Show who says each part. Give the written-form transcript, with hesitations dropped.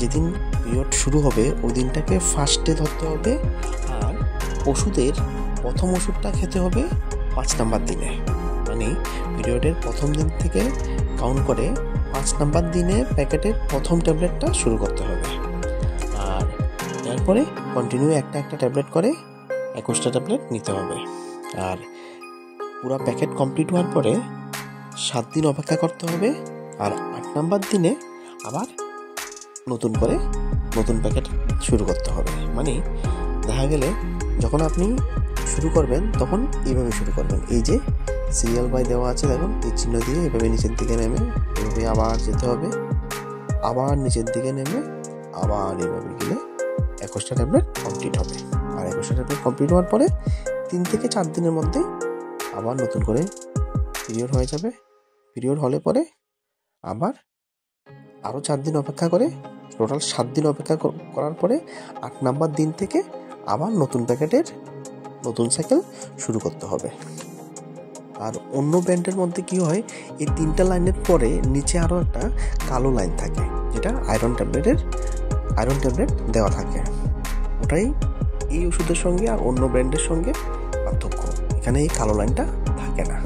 Speaker 1: যেদিন পিরিয়ড শুরু হবে ওই দিনটাকে ফার্স্টে ধরতে হবে, আর ওষুধের প্রথম ওষুধটা খেতে হবে 5 নাম্বার দিনে, মানে পিরিয়ডের প্রথম দিন থেকে কাউন্ট করে 5 নাম্বার দিনে প্যাকেটের প্রথম ট্যাবলেটটা শুরু করতে হবে। আর এরপরে কন্টিনিউ একটা ট্যাবলেট করে 21টা ট্যাবলেট নিতে হবে। আর পুরো প্যাকেট কমপ্লিট হওয়ার পরে 7 দিন অপেক্ষা করতে হবে, আর 8 নাম্বার দিনে আবার নতুন করে নতুন প্যাকেট শুরু করতে হবে। মানে দেখা গেলে যখন আপনি শুরু করবেন তখন এইভাবে শুরু করবেন, এই যে সিরিয়াল বাই দেওয়া আছে দেখুন, এই চিহ্ন দিয়ে এভাবে নিচের দিকে নেমে এভাবে আবার যেতে হবে, আবার নিচের দিকে নেমে আবার এইভাবে গেলে 21টা ট্যাবলেট কমপ্লিট হবে। আর 21টা ট্যাবলেট কমপ্লিট হওয়ার পরে 3 থেকে 4 দিনের মধ্যে আবার নতুন করে পিরিয়ড হয়ে যাবে। পিরিয়ড হলে পরে আবার আরও 4 দিন অপেক্ষা করে টোটাল 7 দিন অপেক্ষা করার পরে 8 নাম্বার দিন থেকে আবার নতুন প্যাকেটের নতুন সাইকেল শুরু করতে হবে। আর অন্য ব্র্যান্ডের মধ্যে কি হয়, এই 3টা লাইনের পরে নিচে আরও একটা কালো লাইন থাকে, যেটা আয়রন ট্যাবলেট দেওয়া থাকে। ওটাই এই ওষুধের সঙ্গে আর অন্য ব্র্যান্ডের সঙ্গে পার্থক্য, এখানে এই কালো লাইনটা থাকে না।